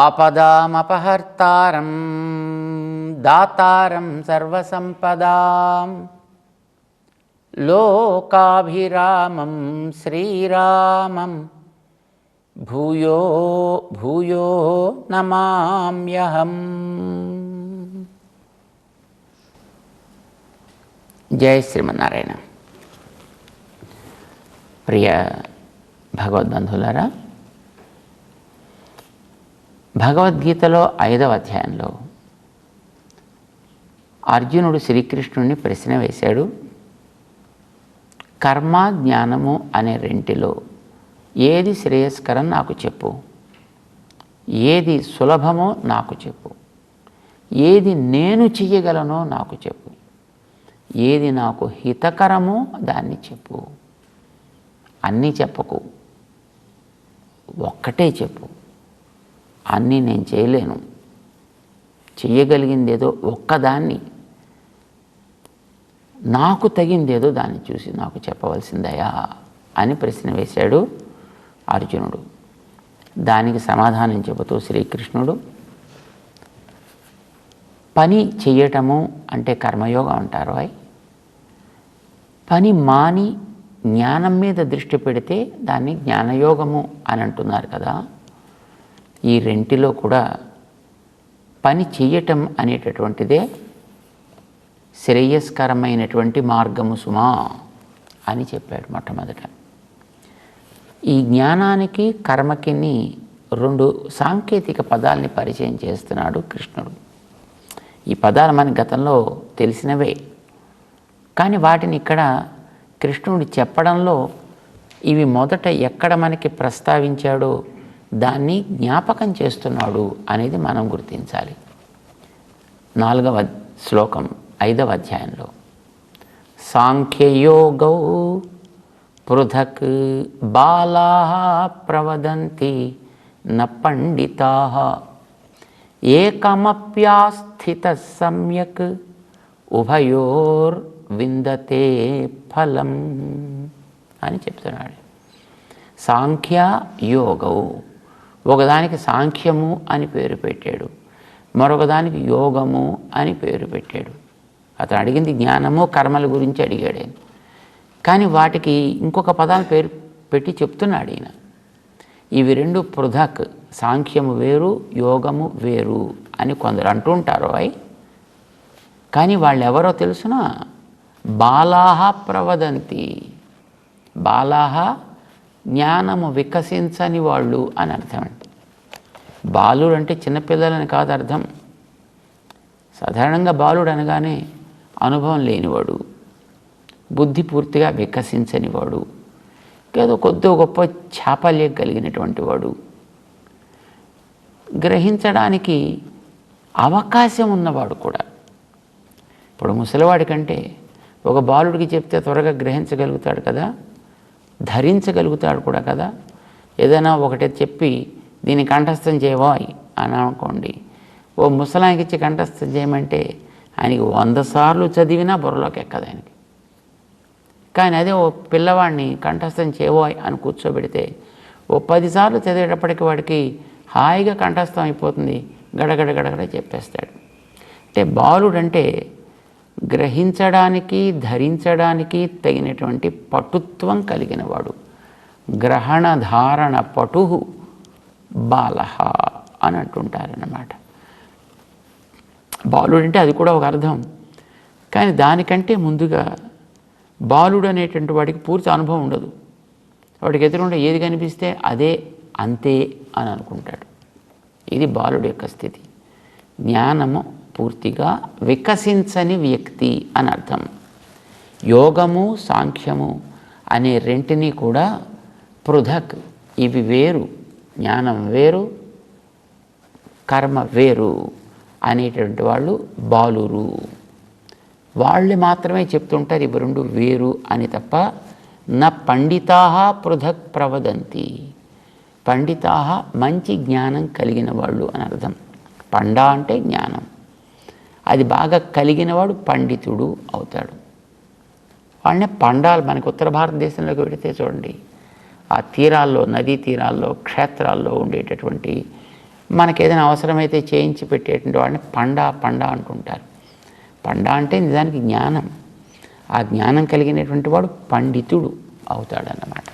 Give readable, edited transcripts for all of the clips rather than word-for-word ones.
ఆపదామపహర్తారం దాతారం సర్వసంపదాం లోకాభిరామం శ్రీరామం భూయో భూయో నమామ్యహం. జై శ్రీమన్నారాయణ. ప్రియ భగవద్బంధులారా, భగవద్గీతలో 5వ అధ్యాయంలో అర్జునుడు శ్రీకృష్ణుడిని ప్రశ్న వేశాడు. కర్మ జ్ఞానము అనే రెంటిలో ఏది శ్రేయస్కరం నాకు చెప్పు, ఏది సులభమో నాకు చెప్పు, ఏది నేను చెయ్యగలనో నాకు చెప్పు, ఏది నాకు హితకరమో దాన్ని చెప్పు. అన్నీ చెప్పకు, ఒక్కటే చెప్పు. అన్నీ నేను చేయలేను, చెయ్యగలిగిందేదో ఒక్కదాన్ని, నాకు తగిందేదో దాన్ని చూసి నాకు చెప్పవలసిందయా అని ప్రశ్న వేశాడు అర్జునుడు. దానికి సమాధానం చెబుతూ శ్రీకృష్ణుడు, పని చెయ్యటము అంటే కర్మయోగం అంటారు. పని మాని జ్ఞానం మీద దృష్టి పెడితే దాన్ని జ్ఞానయోగము అని అంటున్నారు కదా. ఈ రెంటిలో కూడా పని చెయ్యటం అనేటటువంటిదే శ్రేయస్కరమైనటువంటి మార్గము సుమా అని చెప్పాడు మొట్టమొదట. ఈ జ్ఞానానికి కర్మకి 2 సాంకేతిక పదాలని పరిచయం చేస్తున్నాడు కృష్ణుడు. ఈ పదాలు మన గతంలో తెలిసినవే, కానీ వాటిని ఇక్కడ కృష్ణుడు చెప్పడంలో ఇవి మొదట ఎక్కడ మనకి ప్రస్తావించాడో దాన్ని జ్ఞాపకం చేస్తున్నాడు అనేది మనం గుర్తించాలి. 4వ శ్లోకం 5వ అధ్యాయంలో సాంఖ్యయోగౌ పృథక్ బాలాః ప్రవదంతి న పండితాః ఏకమప్యాస్థితః సమ్యక్ ఉభయోర్ విందతే ఫలం అని చెప్తున్నాడు. సాంఖ్య యోగౌ, ఒకదానికి సాంఖ్యము అని పేరు పెట్టాడు, మరొకదానికి యోగము అని పేరు పెట్టాడు. అతను అడిగింది జ్ఞానము కర్మల గురించి అడిగాడు, కానీ వాటికి ఇంకొక పదాలు పేరు పెట్టి చెప్తున్నాడు ఈయన. ఇవి 2 పృథక్, సాంఖ్యము వేరు యోగము వేరు అని కొందరు అంటుంటారు. కానీ వాళ్ళు ఎవరో తెలుసునా? బాలాః ప్రవదంతి. బాలాః జ్ఞానము వికసించని వాళ్ళు అని అర్థం. అంటే బాలుడు అంటే చిన్నపిల్లలని కాదు అర్థం. సాధారణంగా బాలుడు అనగానే అనుభవం లేనివాడు, బుద్ధి పూర్తిగా వికసించనివాడు, ఏదో కొద్ది గొప్ప చాపల్యం కలిగినటువంటి వాడు, గ్రహించడానికి అవకాశం ఉన్నవాడు కూడా. ఇప్పుడు ముసలివాడి కంటే ఒక బాలుడికి చెప్తే త్వరగా గ్రహించగలుగుతాడు కదా, ధరించగలుగుతాడు కూడా కదా. ఏదైనా ఒకటి చెప్పి దీన్ని కంఠస్థం చేయబోయ్ అని అనుకోండి, ఓ ముసలానికి ఇచ్చి కంఠస్థం చేయమంటే ఆయనకి 100 సార్లు చదివినా బుర్రలోకి ఎక్కదు ఆయనకి. కానీ అదే ఓ పిల్లవాడిని కంఠస్థం చేయబోయ్ అని కూర్చోబెడితే ఓ 10 సార్లు చదివేటప్పటికి వాడికి హాయిగా కంఠస్థం అయిపోతుంది, గడగడ గడగడ చెప్పేస్తాడు. అంటే బాలుడంటే గ్రహించడానికి ధరించడానికి తగినటువంటి పటుత్వం కలిగిన వాడు. గ్రహణ ధారణ పటుహు బాలహ అని అంటుంటారన్నమాట. బాలుడంటే అది కూడా ఒక అర్థం, కానీ దానికంటే ముందుగా బాలుడు అనేటువంటి వాడికి పూర్తి అనుభవం ఉండదు. వాడికి ఎదురుంటే ఏది కనిపిస్తే అదే అంతే అని అనుకుంటాడు. ఇది బాలుడి యొక్క స్థితి. జ్ఞానము పూర్తిగా వికసించని వ్యక్తి అని అర్థం. యోగము సాంఖ్యము అనే రెంటిని కూడా పృథక్, ఇవి వేరు, జ్ఞానం వేరు కర్మ వేరు అనేటువంటి వాళ్ళు బాలురు. వాళ్ళు మాత్రమే చెప్తుంటారు ఇవి 2 వేరు అని తప్ప నా పండితాః పృథక్ ప్రవదంతి. పండితాః మంచి జ్ఞానం కలిగిన వాళ్ళు అని అర్థం. పండ అంటే జ్ఞానం, అది బాగా కలిగినవాడు పండితుడు అవుతాడు. వాళ్ళనే పండాలు. మనకి ఉత్తర భారతదేశంలోకి వెళితే చూడండి, ఆ తీరాల్లో, నదీ తీరాల్లో, క్షేత్రాల్లో ఉండేటటువంటి మనకేదైనా అవసరమైతే చేయించి పెట్టేటువంటి వాడిని పండా అంటుంటారు. పండా అంటే నిజానికి జ్ఞానం. ఆ జ్ఞానం కలిగినటువంటి వాడు పండితుడు అవుతాడన్నమాట.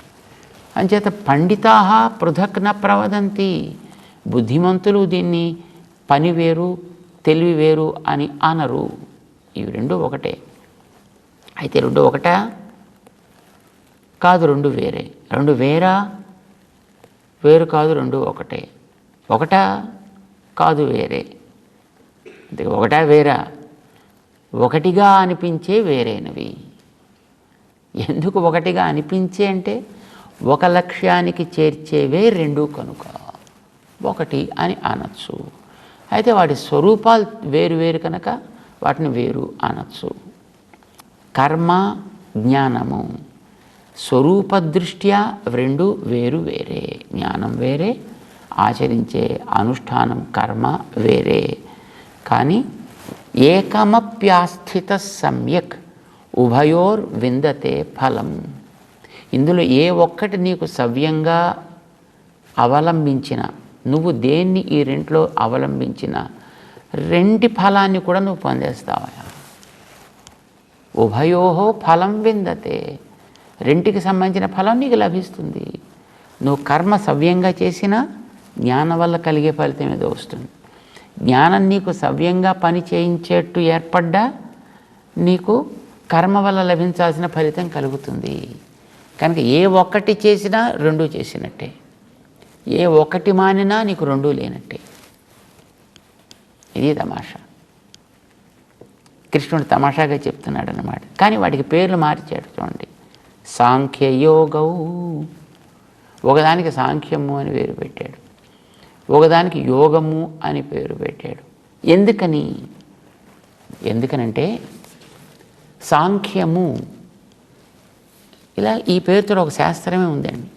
అంచేత పండితాః పృథక్ న ప్రవదంతి. బుద్ధిమంతులు దీన్ని పని వేరు తెలివి వేరు అని అనరు. ఇవి రెండు ఒకటే. అయితే రెండు ఒకటా కాదు, రెండు వేరే. రెండు వేరా వేరు కాదు, రెండు ఒకటే. ఒకటా కాదు, వేరే. అంటే ఒకటా వేరా? ఒకటిగా అనిపించే వేరేనవి. ఎందుకు ఒకటిగా అనిపించే అంటే ఒక లక్ష్యానికి చేర్చేవే రెండు కనుక ఒకటి అని అనొచ్చు. అయితే వాటి స్వరూపాలు వేరు వేరు కనుక వాటిని వేరు అనొచ్చు. కర్మ జ్ఞానము స్వరూపదృష్ట్యా రెండు వేరు వేరే. జ్ఞానం వేరే, ఆచరించే అనుష్ఠానం కర్మ వేరే. కానీ ఏకమప్యాస్థిత సమ్యక్ ఉభయోర్ విందతే ఫలం. ఇందులో ఏ ఒక్కటి నీకు సవ్యంగా అవలంబించిన, నువ్వు దేన్ని ఈ రెంట్లో అవలంబించిన రెంటి ఫలాన్ని కూడా నువ్వు పొందేస్తావా. ఉభయోహో ఫలం విందతే. రెంటికి సంబంధించిన ఫలం నీకు లభిస్తుంది. నువ్వు కర్మ సవ్యంగా చేసినా జ్ఞానం వల్ల కలిగే ఫలితం ఏదో వస్తుంది. జ్ఞానం నీకు సవ్యంగా పని చేయించేట్టు ఏర్పడ్డా నీకు కర్మ వల్ల లభించాల్సిన ఫలితం కలుగుతుంది. కనుక ఏ ఒక్కటి చేసినా రెండూ చేసినట్టే, ఏ ఒక్కటి మానినా నీకు రెండూ లేనట్టే. ఇది తమాషా. కృష్ణుడు తమాషాగా చెప్తున్నాడు అన్నమాట. కానీ వాటికి పేర్లు మార్చాడు. చూడండి, సాంఖ్యయోగౌ, ఒకదానికి సాంఖ్యము అని పేరు పెట్టాడు, ఒకదానికి యోగము అని పేరు పెట్టాడు. ఎందుకనంటే సాంఖ్యము ఇలా ఈ పేరుతో ఒక శాస్త్రమే ఉందండి.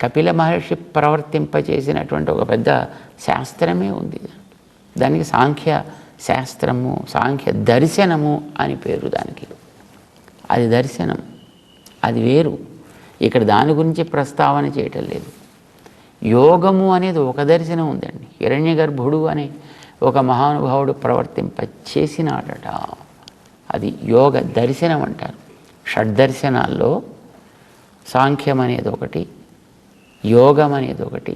కపిల మహర్షి ప్రవర్తింపచేసినటువంటి ఒక పెద్ద శాస్త్రమే ఉంది. దానికి సాంఖ్య శాస్త్రము, సాంఖ్య దర్శనము అని పేరు దానికి. అది దర్శనం, అది వేరు. ఇక్కడ దాని గురించి ప్రస్తావన చేయటం లేదు. యోగము అనేది ఒక దర్శనం ఉందండి. హిరణ్యగర్భుడు అనే ఒక మహానుభావుడు ప్రవర్తింప చేసినాడట. అది యోగ దర్శనం అంటారు. షడ్దర్శనాల్లో సాంఖ్యం అనేది ఒకటి, యోగం అనేది ఒకటి,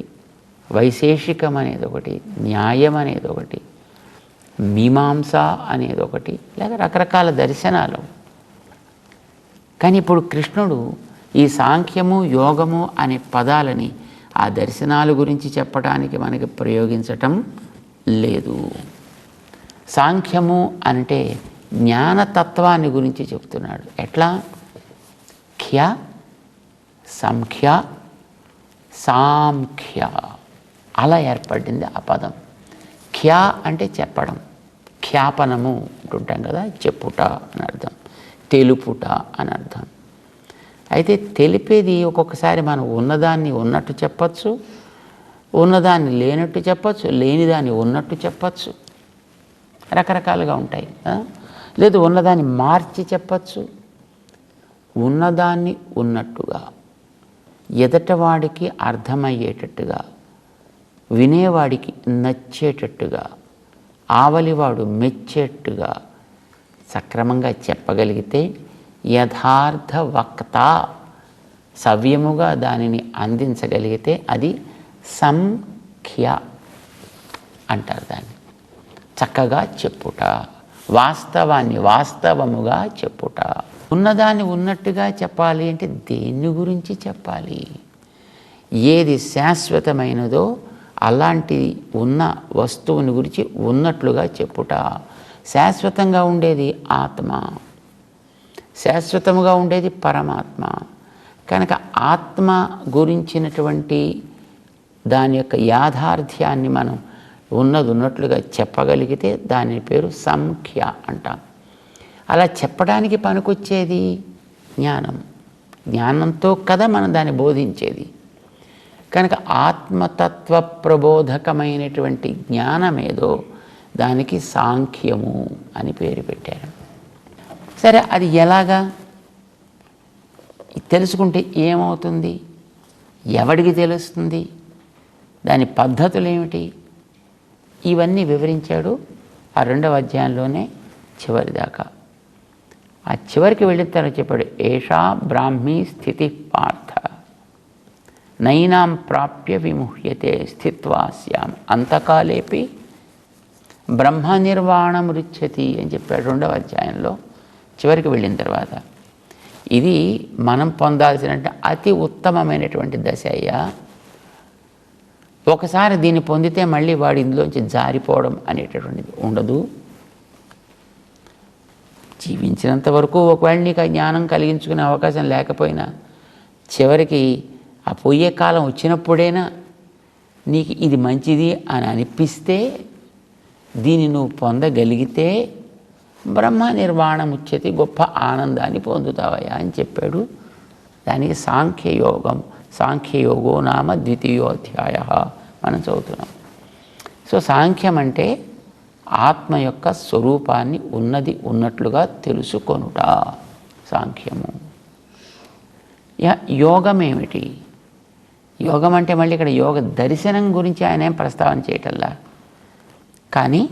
వైశేషికం అనేది ఒకటి, న్యాయం అనేది ఒకటి, మీమాంస అనేది ఒకటి, లేదా రకరకాల దర్శనాలు. కానీ ఇప్పుడు కృష్ణుడు ఈ సాంఖ్యము యోగము అనే పదాలని ఆ దర్శనాల గురించి చెప్పడానికి మనకి ప్రయోగించటం లేదు. సాంఖ్యము అంటే జ్ఞానతత్వాన్ని గురించి చెప్తున్నాడు. ఎట్లా? ఖ్య, సంఖ్య, సాంఖ్య అలా ఏర్పడింది ఆ పదం. ఖ్య అంటే చెప్పడం, ఖ్యాపనము అంటుంటాం కదా, చెప్పుట అని అర్థం, తెలుపుట అని అర్థం. అయితే తెలిపేది ఒక్కొక్కసారి మనం ఉన్నదాన్ని ఉన్నట్టు చెప్పచ్చు, ఉన్నదాన్ని లేనట్టు చెప్పచ్చు, లేనిదాన్ని ఉన్నట్టు చెప్పచ్చు, రకరకాలుగా ఉంటాయి. లేదు ఉన్నదాన్ని మార్చి చెప్పచ్చు, ఉన్నదాన్ని ఉన్నట్టుగా, ఎదటవాడికి అర్థమయ్యేటట్టుగా, వినేవాడికి నచ్చేటట్టుగా, ఆవలివాడు మెచ్చేట్టుగా సక్రమంగా చెప్పగలిగితే యథార్థ వక్త, సవ్యముగా దానిని అందించగలిగితే అది సంఖ్య అంటారు. దాన్ని చక్కగా చెప్పుట, వాస్తవాన్ని వాస్తవముగా చెప్పుట. ఉన్నదాన్ని ఉన్నట్టుగా చెప్పాలి అంటే దేన్ని గురించి చెప్పాలి? ఏది శాశ్వతమైనదో అలాంటి ఉన్న వస్తువుని గురించి ఉన్నట్లుగా చెప్పుట. శాశ్వతంగా ఉండేది ఆత్మ, శాశ్వతముగా ఉండేది పరమాత్మ. కనుక ఆత్మ గురించినటువంటి దాని యొక్క యాథార్థ్యాన్ని మనం ఉన్నది ఉన్నట్లుగా చెప్పగలిగితే దాని పేరు సంఖ్య అంటాం. అలా చెప్పడానికి పనికొచ్చేది జ్ఞానం. జ్ఞానంతో కదా మనం దాన్ని బోధించేది. కనుక ఆత్మతత్వ ప్రబోధకమైనటువంటి జ్ఞానమేదో దానికి సాంఖ్యము అని పేరు పెట్టారు. సరే, అది ఎలాగా తెలుసుకుంటే ఏమవుతుంది? ఎవడికి తెలుస్తుంది? దాని పద్ధతులు ఏమిటి? ఇవన్నీ వివరించాడు ఆ 2వ అధ్యాయంలోనే చివరిదాకా. ఆ చివరికి వెళ్ళిన తర్వాత చెప్పాడు, ఏషా బ్రాహ్మీ స్థితి పార్థ నైనాం ప్రాప్య విముహ్యతే స్థిత్వా స్యాం అంతకాలేపి బ్రహ్మ నిర్వాణమురిచ్చతి అని చెప్పాడు 2వ అధ్యాయంలో చివరికి వెళ్ళిన తర్వాత. ఇది మనం పొందాల్సిన అతి ఉత్తమమైనటువంటి దశ అయ్యా. ఒకసారి దీన్ని పొందితే మళ్ళీ వాడు ఇందులోంచి జారిపోవడం అనేటటువంటిది ఉండదు. జీవించినంత వరకు ఒకవేళ నీకు ఆ జ్ఞానం కలిగించుకునే అవకాశం లేకపోయినా చివరికి ఆ పోయే కాలం వచ్చినప్పుడైనా నీకు ఇది మంచిది అని అనిపిస్తే దీన్ని నువ్వు పొందగలిగితే బ్రహ్మ నిర్వాణం ఉచ్యతి, గొప్ప ఆనందాన్ని పొందుతావయ్యా అని చెప్పాడు. దానికి సాంఖ్యయోగం, సాంఖ్యయోగో నామ 2వ అధ్యాయ మనం చదువుతున్నాం. సో సాంఖ్యం అంటే ఆత్మ యొక్క స్వరూపాన్ని ఉన్నది ఉన్నట్లుగా తెలుసుకొనుట సాంఖ్యము. యోగం ఏమిటి? యోగం అంటే మళ్ళీ ఇక్కడ యోగ దర్శనం గురించి ఆయన ఏం ప్రస్తావన చేయటల్లా. కానీ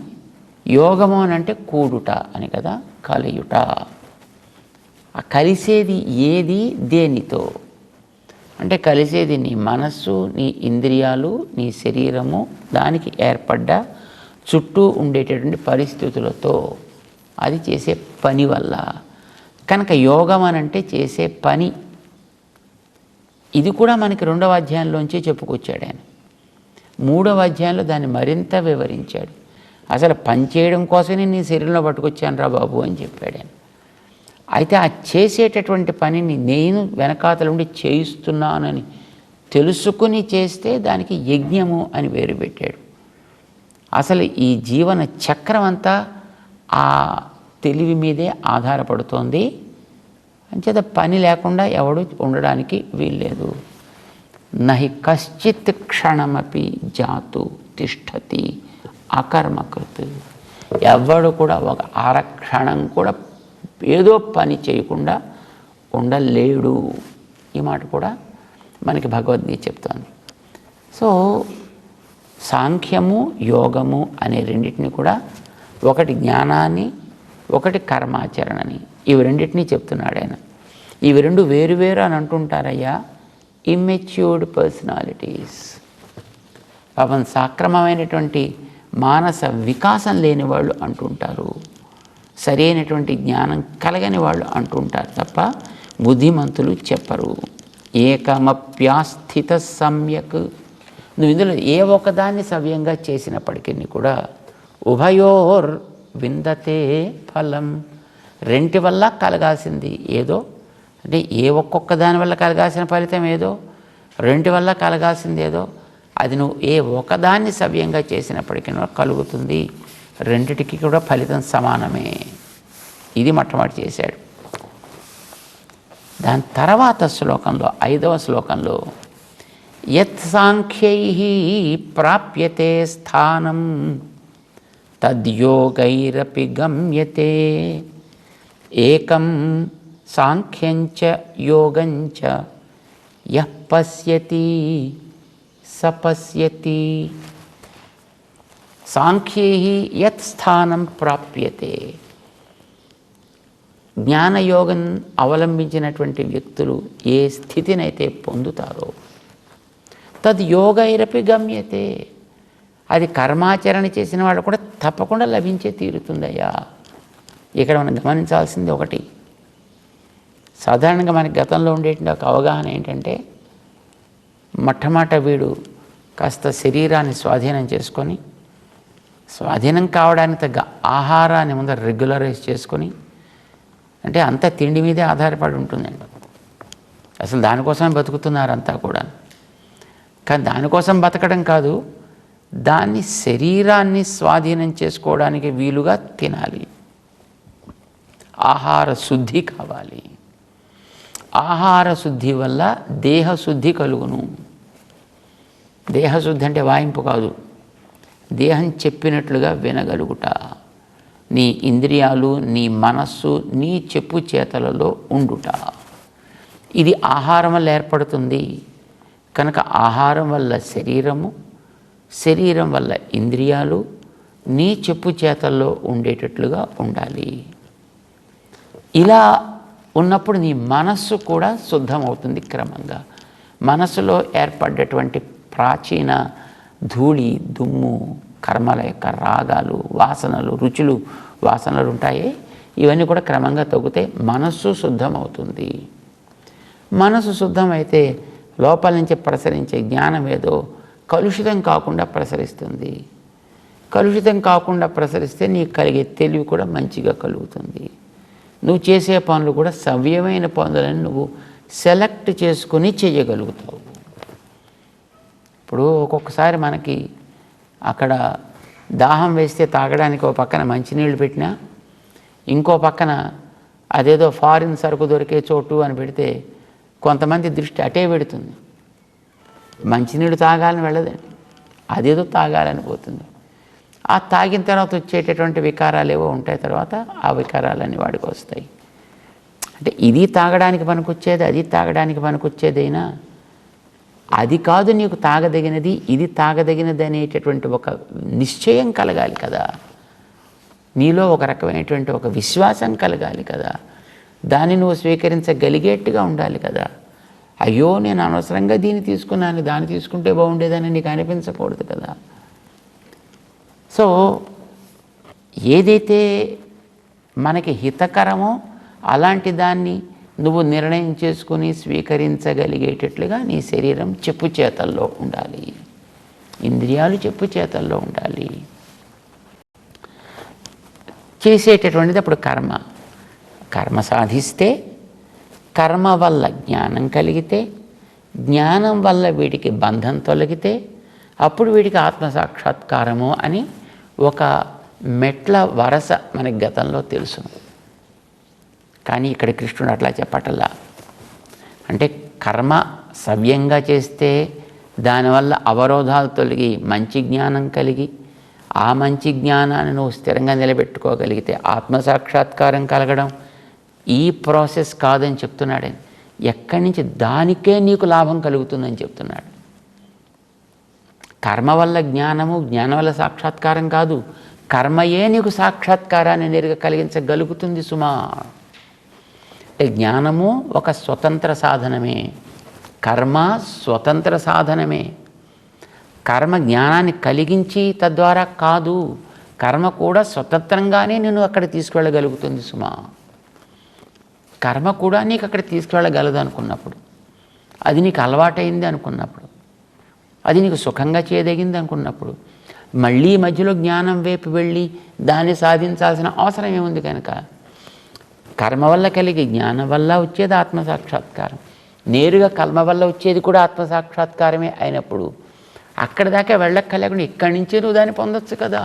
యోగము అని అంటే కూడుట అని కదా, కలయుట. ఆ కలిసేది ఏది దేనితో అంటే కలిసేది నీ మనస్సు, నీ ఇంద్రియాలు, నీ శరీరము, దానికి ఏర్పడ్డ చుట్టూ ఉండేటటువంటి పరిస్థితులతో, అది చేసే పని వల్ల. కనుక యోగం అని అంటే చేసే పని. ఇది కూడా మనకి 2వ అధ్యాయంలోంచే చెప్పుకొచ్చాడు ఆయన. 3వ అధ్యాయంలో దాన్ని మరింత వివరించాడు. అసలు పని చేయడం కోసమే నీ శరీరంలో పట్టుకొచ్చాను రా బాబు అని చెప్పాడు ఆయన. అయితే ఆ చేసేటటువంటి పనిని నేను వెనకాతల ఉండి చేయిస్తున్నానని తెలుసుకుని చేస్తే దానికి యజ్ఞము అని పేరు పెట్టాడు. అసలు ఈ జీవన చక్రం అంతా ఆ తెలివి మీదే ఆధారపడుతోంది. అంచేత పని లేకుండా ఎవడు ఉండడానికి వీల్లేదు. నహి కశ్చిత్ క్షణమపి జాతు తిష్టతి అకర్మకృత్. ఎవడు కూడా ఒక అరక్షణం కూడా ఏదో పని చేయకుండా ఉండలేడు. ఈ మాట కూడా మనకి భగవద్గీత చెప్తోంది. సో సాంఖ్యము యోగము అనే రెండింటిని కూడా, ఒకటి జ్ఞానాన్ని, ఒకటి కర్మాచరణని, ఇవి రెండింటినీ చెప్తున్నాడు ఆయన. ఇవి రెండు వేరువేరు అని అంటుంటారయ్యా ఇమ్మెచ్యూర్డ్ పర్సనాలిటీస్. పాపం సక్రమమైనటువంటి మానస వికాసం లేని వాళ్ళు అంటుంటారు, సరైనటువంటి జ్ఞానం కలగని వాళ్ళు అంటుంటారు తప్ప బుద్ధిమంతులు చెప్పరు. ఏకమప్యాస్థిత సమ్యక్. నువ్వు ఇందులో ఏ ఒకదాన్ని సవ్యంగా చేసినప్పటికీ కూడా ఉభయోర్ విందతే ఫలం. రెంటి వల్ల కలగాల్సింది ఏదో, అంటే ఏ ఒక్కొక్క దాని వల్ల కలగాల్సిన ఫలితం ఏదో, రెంటి వల్ల కలగాల్సింది ఏదో, అది నువ్వు ఏ ఒకదాన్ని సవ్యంగా చేసినప్పటికీ కలుగుతుంది. రెండిటికి కూడా ఫలితం సమానమే. ఇది మొట్టమొదటి చేశాడు. దాని తర్వాత శ్లోకంలో, 5వ శ్లోకంలో, యత్ సాంఖ్యైః ప్రాప్యతే స్థానం తద్యోగైరపి గమ్యతే ఏకం సాంఖ్యంచ యోగంచ యః పశ్యతి సపశ్యతి. సాంఖ్యైః యత్ స్థానం ప్రాప్యతే. జ్ఞానయోగం అవలంబించినటువంటి వ్యక్తులు ఏ స్థితినైతే పొందుతారో తద్ యోగైరపి గమ్యతే, అది కర్మాచరణ చేసిన వాళ్ళు కూడా తప్పకుండా లభించే తీరుతుందయ్యా. ఇక్కడ మనం గమనించాల్సింది ఒకటి, సాధారణంగా మనకి గతంలో ఉండేటువంటి ఒక అవగాహన ఏంటంటే, మొట్టమొదట వీడు కాస్త శరీరాన్ని స్వాధీనం చేసుకొని, స్వాధీనం కావడానికి తగ్గ ఆహారాన్ని ముందర రెగ్యులరైజ్ చేసుకొని, అంటే అంతా తిండి మీదే ఆధారపడి ఉంటుందండి. అసలు దానికోసమే బతుకుతున్నారంతా కూడా. కానీ దానికోసం బతకడం కాదు, దాన్ని శరీరాన్ని స్వాధీనం చేసుకోవడానికి వీలుగా తినాలి. ఆహార శుద్ధి కావాలి. ఆహార శుద్ధి వల్ల దేహశుద్ధి కలుగును. దేహశుద్ధి అంటే వాయింపు కాదు, దేహం చెప్పినట్లుగా వినగలుగుట. నీ ఇంద్రియాలు, నీ మనస్సు నీ చెప్పు చేతలలో ఉండుట. ఇది ఆహారం వల్ల ఏర్పడుతుంది. కనుక ఆహారం వల్ల శరీరము, శరీరం వల్ల ఇంద్రియాలు, నీ చెప్పు చేతల్లో ఉండేటట్లుగా ఉండాలి. ఇలా ఉన్నప్పుడు నీ మనస్సు కూడా శుద్ధమవుతుంది. క్రమంగా మనస్సులో ఏర్పడ్డటువంటి ప్రాచీన ధూళి, దుమ్ము, కర్మల యొక్క రాగాలు, వాసనలు, రుచులు, వాసనలు ఉంటాయి. ఇవన్నీ కూడా క్రమంగా తగ్గుతాయి. మనస్సు శుద్ధమవుతుంది. మనసు శుద్ధమైతే లోపల నుంచి ప్రసరించే జ్ఞానం ఏదో కలుషితం కాకుండా ప్రసరిస్తుంది. కలుషితం కాకుండా ప్రసరిస్తే నీకు కలిగే తెలివి కూడా మంచిగా కలుగుతుంది. నువ్వు చేసే పనులు కూడా సవ్యమైన పనులను నువ్వు సెలెక్ట్ చేసుకుని చేయగలుగుతావు. ఇప్పుడు ఒక్కొక్కసారి మనకి అక్కడ దాహం వేస్తే తాగడానికి ఒక పక్కన మంచినీళ్ళు పెట్టినా, ఇంకో పక్కన అదేదో ఫారిన్ సరుకు దొరికే చోటు అని పెడితే కొంతమంది దృష్టి అటే పెడుతుంది. మంచినీళ్ళు తాగాలని వెళ్ళదండి, అదేదో తాగాలని పోతుంది. ఆ తాగిన తర్వాత వచ్చేటటువంటి వికారాలు ఏవో ఉంటాయి. తర్వాత ఆ వికారాలన్నీ వాడికి వస్తాయి. అంటే ఇది తాగడానికి పనికొచ్చేది, అది తాగడానికి పనికొచ్చేదైనా అది కాదు నీకు తాగదగినది, ఇది తాగదగినది అనేటటువంటి ఒక నిశ్చయం కలగాలి కదా. నీలో ఒక రకమైనటువంటి ఒక విశ్వాసం కలగాలి కదా. దాన్ని నువ్వు స్వీకరించగలిగేట్టుగా ఉండాలి కదా. అయ్యో నేను అనవసరంగా దీన్ని తీసుకున్నాను, దాన్ని తీసుకుంటే బాగుండేదని నీకు అనిపించకూడదు కదా. సో ఏదైతే మనకి హితకరమో అలాంటి దాన్ని నువ్వు నిర్ణయం చేసుకుని స్వీకరించగలిగేటట్లుగా నీ శరీరం చెప్పు చేతల్లో ఉండాలి, ఇంద్రియాలు చెప్పు చేతల్లో ఉండాలి. చేసేటటువంటిది అప్పుడు కర్మ. కర్మ సాధిస్తే, కర్మ వల్ల జ్ఞానం కలిగితే, జ్ఞానం వల్ల వీడికి బంధం తొలగితే అప్పుడు వీడికి ఆత్మసాక్షాత్కారము అని ఒక మెట్ల వరస మనకి గతంలో తెలుసు. కానీ ఇక్కడ కృష్ణుడు అట్లా చెప్పటల్లా. అంటే కర్మ సవ్యంగా చేస్తే దానివల్ల అవరోధాలు తొలగి మంచి జ్ఞానం కలిగి, ఆ మంచి జ్ఞానాన్ని నువ్వు స్థిరంగా నిలబెట్టుకోగలిగితే ఆత్మసాక్షాత్కారం కలగడం ఈ ప్రాసెస్ కాదని చెప్తున్నాడు. ఎక్కడి నుంచి దానికే నీకు లాభం కలుగుతుందని చెప్తున్నాడు. కర్మ వల్ల జ్ఞానము, జ్ఞానం వల్ల సాక్షాత్కారం కాదు, కర్మయే నీకు సాక్షాత్కారాన్ని నేరుగా కలిగించగలుగుతుంది సుమా. అంటే జ్ఞానము ఒక స్వతంత్ర సాధనమే, కర్మ స్వతంత్ర సాధనమే. కర్మ జ్ఞానాన్ని కలిగించి తద్వారా కాదు, కర్మ కూడా స్వతంత్రంగానే నేను అక్కడ తీసుకువెళ్ళగలుగుతుంది సుమా. కర్మ కూడా నీకు అక్కడ తీసుకువెళ్ళగలదు అనుకున్నప్పుడు, అది నీకు అలవాటైంది అనుకున్నప్పుడు, అది నీకు సుఖంగా చేయదగింది అనుకున్నప్పుడు, మళ్ళీ మధ్యలో జ్ఞానం వైపు వెళ్ళి దాన్ని సాధించాల్సిన అవసరం ఏముంది? కనుక కర్మ వల్ల కలిగి జ్ఞానం వల్ల వచ్చేది ఆత్మసాక్షాత్కారం, నేరుగా కర్మ వల్ల వచ్చేది కూడా ఆత్మసాక్షాత్కారమే అయినప్పుడు అక్కడ దాకా వెళ్ళక్కర్లేకుండా ఇక్కడి నుంచే నువ్వు దాన్ని పొందొచ్చు కదా.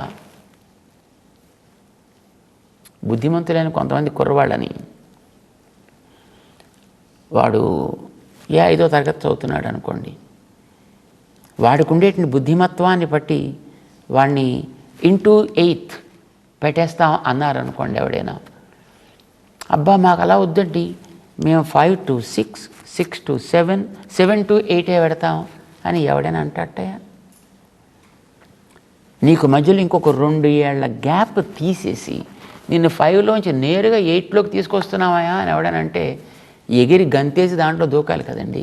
బుద్ధిమంతులైన కొంతమంది కుర్రవాళ్ళని, వాడు 5వ తరగతి చదువుతున్నాడు అనుకోండి, వాడికి ఉండేటువంటి బుద్ధిమత్వాన్ని బట్టి వాడిని into 8th పెట్టేస్తాం అన్నారనుకోండి ఎవడైనా. అబ్బా మాకు అలా వద్దండి, మేము 5 to 6, 6 to 7, 7 to 8 పెడతాం అని ఎవడైనా అంటాటయా? నీకు మధ్యలో ఇంకొక 2 ఏళ్ల గ్యాప్ తీసేసి నిన్ను 5లోంచి నేరుగా 8లోకి తీసుకొస్తున్నావా అని ఎవడనంటే ఎగిరి గంతేసి దాంట్లో దూకాలి కదండి.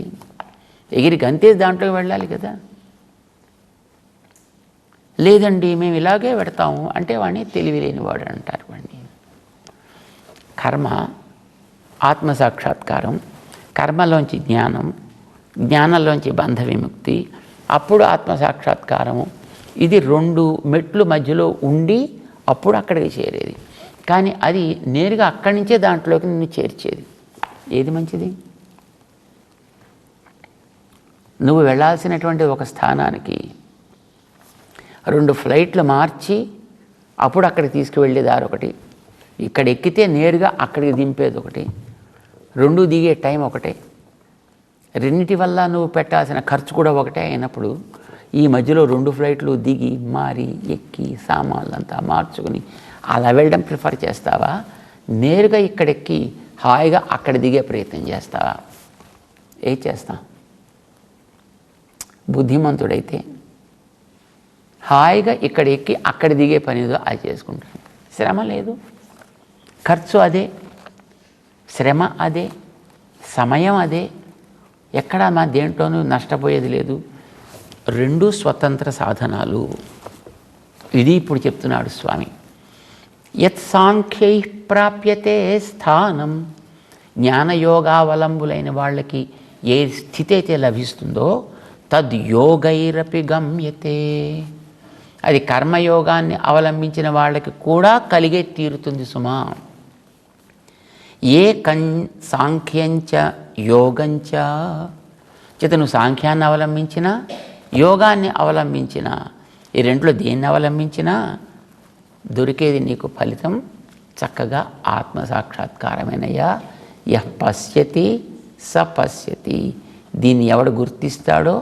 ఎగిరి గంతేసి దాంట్లోకి వెళ్ళాలి కదా. లేదండి మేము ఇలాగే పెడతాము అంటే వాడిని తెలివి లేనివాడు అంటారు. వాడిని కర్మ, ఆత్మసాక్షాత్కారం, కర్మలోంచి జ్ఞానం, జ్ఞానంలోంచి బంధ విముక్తి, అప్పుడు ఆత్మసాక్షాత్కారము. ఇది 2 మెట్లు మధ్యలో ఉండి అప్పుడు అక్కడికి చేరేది. కానీ అది నేరుగా అక్కడి నుంచే దాంట్లోకి నిన్ను చేర్చేది. ఏది మంచిది? నువ్వు వెళ్ళాల్సినటువంటి ఒక స్థానానికి 2 ఫ్లైట్లు మార్చి అప్పుడు అక్కడికి తీసుకువెళ్ళే దారి ఒకటి, ఇక్కడ ఎక్కితే నేరుగా అక్కడికి దింపేది ఒకటి, 2 దిగే టైం ఒకటే, రెండింటి వల్ల నువ్వు పెట్టాల్సిన ఖర్చు కూడా ఒకటే అయినప్పుడు ఈ మధ్యలో 2 ఫ్లైట్లు దిగి మారి ఎక్కి సామాన్లంతా మార్చుకుని అలా వెళ్ళడం ప్రిఫర్ చేస్తావా? నేరుగా ఇక్కడెక్కి హాయిగా అక్కడ దిగే ప్రయత్నం చేస్తావా? ఏం చేస్తాం? బుద్ధిమంతుడైతే హాయిగా ఇక్కడ ఎక్కి అక్కడ దిగే పని ఏదో అది చేసుకుంటాను. శ్రమ లేదు, ఖర్చు అదే, శ్రమ అదే, సమయం అదే, ఎక్కడ మా దేంట్లోనూ నష్టపోయేది లేదు. రెండు స్వతంత్ర సాధనాలు. ఇది ఇప్పుడు చెప్తున్నాడు స్వామి. యత్ సాంఖ్యై ప్రాప్యతే స్థానం, జ్ఞానయోగావలంబులైన వాళ్ళకి ఏ స్థితి అయితే లభిస్తుందో తద్యోగైరపి గమ్యతే, అది కర్మయోగాన్ని అవలంబించిన వాళ్ళకి కూడా కలిగే తీరుతుంది సుమా. ఏ సాంఖ్యంచ యోగంచ, చేత నువ్వు సాంఖ్యాన్ని అవలంబించినా యోగాన్ని అవలంబించినా, ఈ రెంట్లో దేన్ని అవలంబించినా దొరికేది నీకు ఫలితం చక్కగా ఆత్మసాక్షాత్కారమేనయ్యా. యః పశ్యతి స పశ్యతి, దీన్ని ఎవడు గుర్తిస్తాడో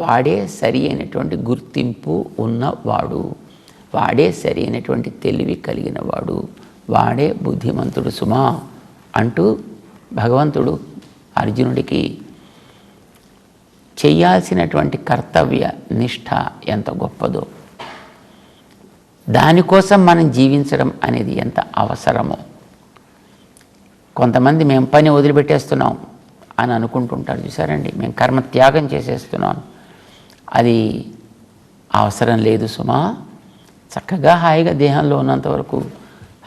వాడే సరి అయినటువంటి గుర్తింపు ఉన్నవాడు, వాడే సరి అయినటువంటి తెలివి కలిగిన వాడు, వాడే బుద్ధిమంతుడు సుమా అంటూ భగవంతుడు అర్జునుడికి చేయాల్సినటువంటి కర్తవ్య నిష్ఠ ఎంత గొప్పదో, దానికోసం మనం జీవించడం అనేది ఎంత అవసరమో. కొంతమంది మేము పని వదిలిపెట్టేస్తున్నాం అని అనుకుంటుంటారు చూసారండి, మేము కర్మ త్యాగం చేసేస్తున్నాం. అది అవసరం లేదు సుమా. చక్కగా హాయిగా దేహంలో ఉన్నంతవరకు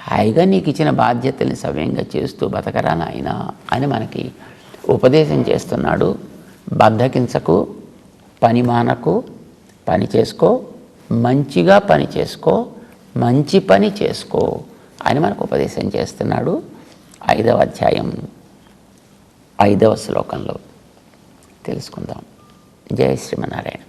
హాయిగా నీకు ఇచ్చిన బాధ్యతల్ని సవ్యంగా చేస్తూ బతకరా నాయనా అని మనకి ఉపదేశం చేస్తున్నాడు. బద్ధకించకు, పని మానకు, పని చేసుకో, మంచిగా పని చేసుకో, మంచి పని చేసుకో అని మనకు ఉపదేశం చేస్తున్నాడు 5వ అధ్యాయం 5వ శ్లోకంలో. తెలుసుకుందాం. జై శ్రీమన్నారాయణ.